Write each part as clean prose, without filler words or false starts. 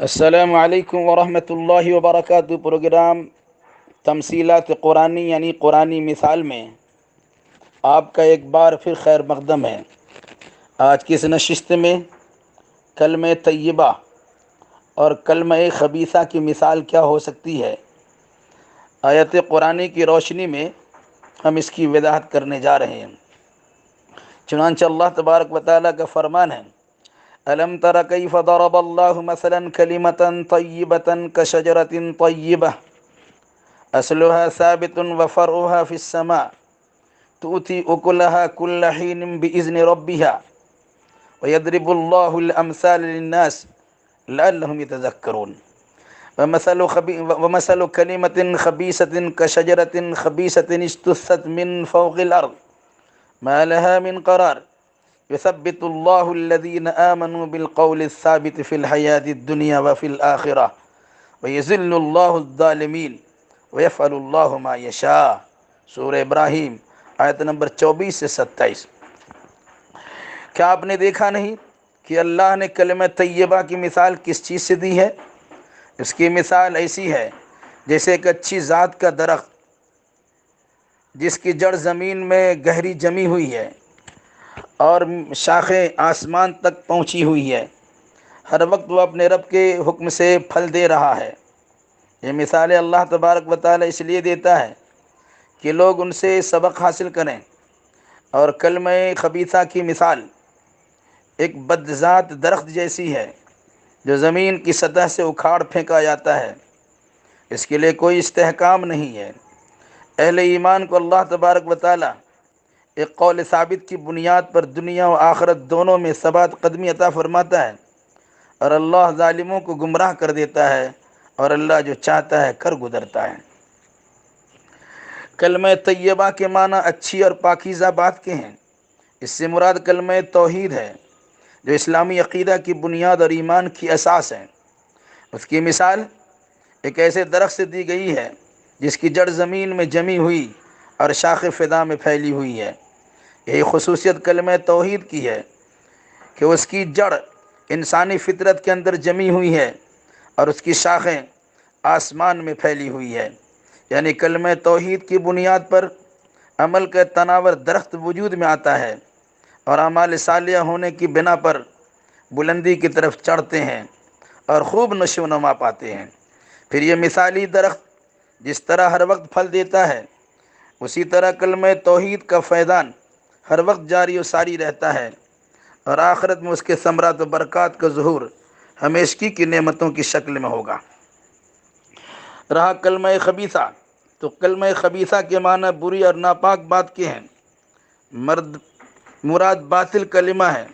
السلام علیکم ورحمۃ اللہ وبرکاتہ۔ پروگرام تمثیلات قرآنی یعنی قرآنی مثال میں آپ کا ایک بار پھر خیر مقدم ہے۔ آج کی اس نشست میں کلمہ طیبہ اور کلمہ خبیثہ کی مثال کیا ہو سکتی ہے، آیت قرآنی کی روشنی میں ہم اس کی وضاحت کرنے جا رہے ہیں۔ چنانچہ اللہ تبارک و تعالیٰ کا فرمان ہے: أَلَمْ تَرَ كَيْفَ ضَرَبَ اللَّهُ مَثَلًا كَلِمَةً طَيِّبَةً كَشَجَرَةٍ طَيِّبَةٍ أَصْلُهَا ثَابِتٌ وَفَرْعُهَا فِي السَّمَاءِ تُؤْتِي أُكُلَهَا كُلَّ حِينٍ بِإِذْنِ رَبِّهَا وَيَضْرِبُ اللَّهُ الْأَمْثَالَ لِلنَّاسِ لَعَلَّهُمْ يَتَذَكَّرُونَ وَمَثَلُ كَلِمَةٍ خَبِيثَةٍ كَشَجَرَةٍ خَبِيثَةٍ اجْتُثَّتْ مِنْ فَوْقِ الْأَرْضِ مَا لَهَا مِنْ قَرَارٍ يثبت الله الذين آمنوا بالقول الثابت في الحياة الدنيا وفي الآخرة ويذل الله الظالمين ويفعل الله ما يشاء۔ سورہ ابراہیم آیت نمبر 24 سے 27۔ کیا آپ نے دیکھا نہیں کہ اللہ نے کلمہ طیبہ کی مثال کس چیز سے دی ہے؟ اس کی مثال ایسی ہے جیسے ایک اچھی ذات کا درخت جس کی جڑ زمین میں گہری جمی ہوئی ہے اور شاخیں آسمان تک پہنچی ہوئی ہے۔ ہر وقت وہ اپنے رب کے حکم سے پھل دے رہا ہے۔ یہ مثالیں اللہ تبارک و تعالی اس لیے دیتا ہے کہ لوگ ان سے سبق حاصل کریں۔ اور کلمہ خبیثہ کی مثال ایک بدذات درخت جیسی ہے جو زمین کی سطح سے اکھاڑ پھینکا جاتا ہے۔ اس کے لیے کوئی استحکام نہیں ہے۔ اہل ایمان کو اللہ تبارک و تعالی ایک قول ثابت کی بنیاد پر دنیا و آخرت دونوں میں ثبات قدمی عطا فرماتا ہے، اور اللہ ظالموں کو گمراہ کر دیتا ہے، اور اللہ جو چاہتا ہے کر گزرتا ہے۔ کلمہ طیبہ کے معنی اچھی اور پاکیزہ بات کے ہیں۔ اس سے مراد کلمہ توحید ہے جو اسلامی عقیدہ کی بنیاد اور ایمان کی اساس ہے۔ اس کی مثال ایک ایسے درخت سے دی گئی ہے جس کی جڑ زمین میں جمی ہوئی اور شاخ فضا میں پھیلی ہوئی ہے۔ یہی خصوصیت کلمہ توحید کی ہے کہ اس کی جڑ انسانی فطرت کے اندر جمی ہوئی ہے اور اس کی شاخیں آسمان میں پھیلی ہوئی ہے۔ یعنی کلمہ توحید کی بنیاد پر عمل کا تناور درخت وجود میں آتا ہے اور اعمال صالحہ ہونے کی بنا پر بلندی کی طرف چڑھتے ہیں اور خوب نشو و نما پاتے ہیں۔ پھر یہ مثالی درخت جس طرح ہر وقت پھل دیتا ہے، اسی طرح کلمہ توحید کا فیضان ہر وقت جاری و ساری رہتا ہے، اور آخرت میں اس کے ثمرات و برکات کا ظہور ہمیشگی کی نعمتوں کی شکل میں ہوگا۔ رہا کلمہ خبیثہ، تو کلمہ خبیثہ کے معنی بری اور ناپاک بات کے ہیں۔ مراد باطل کلمہ ہے،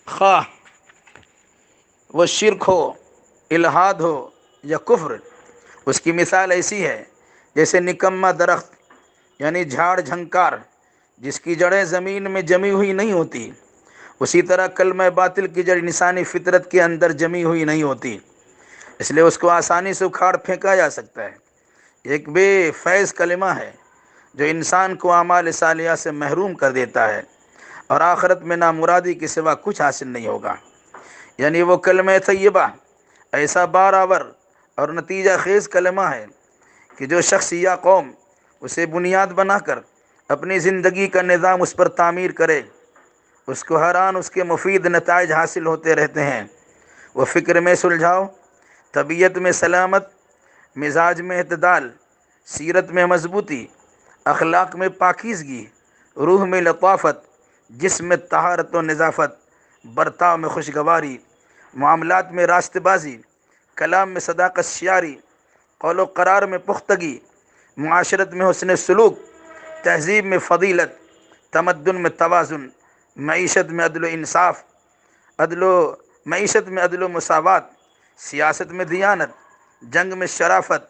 خواہ وہ شرک ہو، الحاد ہو یا کفر۔ اس کی مثال ایسی ہے جیسے نکما درخت یعنی جھاڑ جھنکار جس کی جڑیں زمین میں جمی ہوئی نہیں ہوتی، اسی طرح کلمہ باطل کی جڑ انسانی فطرت کے اندر جمی ہوئی نہیں ہوتی، اس لیے اس کو آسانی سے اکھاڑ پھینکا جا سکتا ہے۔ ایک بے فیض کلمہ ہے جو انسان کو اعمال صالحہ سے محروم کر دیتا ہے اور آخرت میں نامرادی کے سوا کچھ حاصل نہیں ہوگا۔ یعنی وہ کلمہ طیبہ ایسا بارآور اور نتیجہ خیز کلمہ ہے کہ جو شخص یا قوم اسے بنیاد بنا کر اپنی زندگی کا نظام اس پر تعمیر کرے، اس کو ہر آن اس کے مفید نتائج حاصل ہوتے رہتے ہیں۔ وہ فکر میں سلجھاؤ، طبیعت میں سلامت، مزاج میں اعتدال، سیرت میں مضبوطی، اخلاق میں پاکیزگی، روح میں لطافت، جسم میں طہارت و نظافت، برتاؤ میں خوشگواری، معاملات میں راست بازی، کلام میں صداقت شیاری، قول و قرار میں پختگی، معاشرت میں حسن سلوک، تہذیب میں فضیلت، تمدن میں توازن، معیشت میں عدل و مساوات، سیاست میں دیانت، جنگ میں شرافت،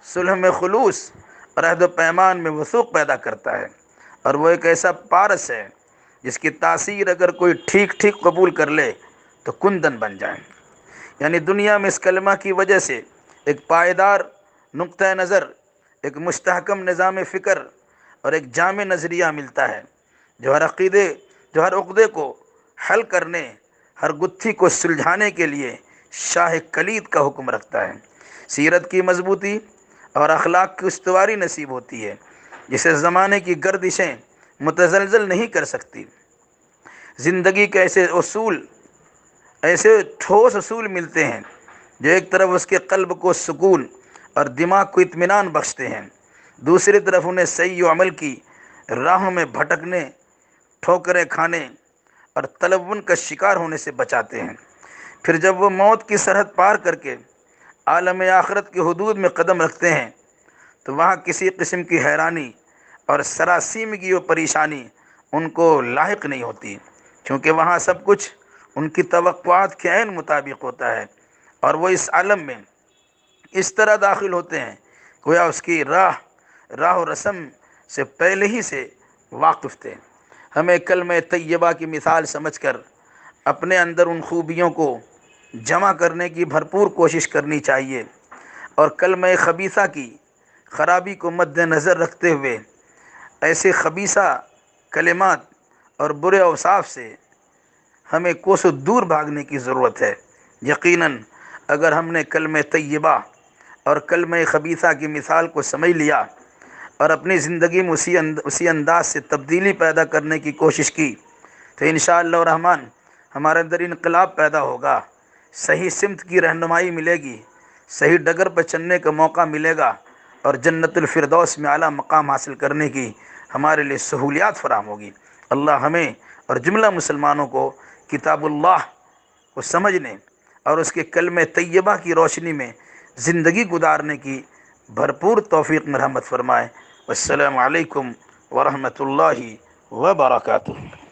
صلح میں خلوص اور عہد و پیمان میں وثوق پیدا کرتا ہے۔ اور وہ ایک ایسا پارس ہے جس کی تاثیر اگر کوئی ٹھیک قبول کر لے تو کندن بن جائے۔ یعنی دنیا میں اس کلمہ کی وجہ سے ایک پائیدار نقطہ نظر، ایک مستحکم نظام فکر اور ایک جامع نظریہ ملتا ہے جو ہر عقدے کو حل کرنے، ہر گتھی کو سلجھانے کے لیے شاہ کلید کا حکم رکھتا ہے۔ سیرت کی مضبوطی اور اخلاق کی استواری نصیب ہوتی ہے، جسے زمانے کی گردشیں متزلزل نہیں کر سکتی۔ زندگی کے ایسے ٹھوس اصول ملتے ہیں جو ایک طرف اس کے قلب کو سکون اور دماغ کو اطمینان بخشتے ہیں، دوسری طرف انہیں صحیح و عمل کی راہوں میں بھٹکنے، ٹھوکریں کھانے اور تلون کا شکار ہونے سے بچاتے ہیں۔ پھر جب وہ موت کی سرحد پار کر کے عالم آخرت کی حدود میں قدم رکھتے ہیں تو وہاں کسی قسم کی حیرانی اور سراسیمگی و پریشانی ان کو لاحق نہیں ہوتی، کیونکہ وہاں سب کچھ ان کی توقعات کے عین مطابق ہوتا ہے، اور وہ اس عالم میں اس طرح داخل ہوتے ہیں گویا اس کی راہ و رسم سے پہلے ہی سے واقف تھے۔ ہمیں کلمہ طیبہ کی مثال سمجھ کر اپنے اندر ان خوبیوں کو جمع کرنے کی بھرپور کوشش کرنی چاہیے، اور کلمہ خبیثہ کی خرابی کو مد نظر رکھتے ہوئے ایسے خبیثہ کلمات اور برے اوصاف سے ہمیں کوسوں دور بھاگنے کی ضرورت ہے۔ یقیناً اگر ہم نے کلمہ طیبہ اور کلمہ خبیثہ کی مثال کو سمجھ لیا اور اپنی زندگی میں اسی انداز سے تبدیلی پیدا کرنے کی کوشش کی تو انشاءاللہ الرحمن ہمارے اندر انقلاب پیدا ہوگا، صحیح سمت کی رہنمائی ملے گی، صحیح ڈگر پر چلنے کا موقع ملے گا، اور جنت الفردوس میں اعلیٰ مقام حاصل کرنے کی ہمارے لیے سہولیات فراہم ہوگی۔ اللہ ہمیں اور جملہ مسلمانوں کو کتاب اللہ کو سمجھنے اور اس کے کلمہ طیبہ کی روشنی میں زندگی گزارنے کی بھرپور توفیق مرحمت فرمائے۔ والسلام علیکم ورحمۃ اللہ وبرکاتہ۔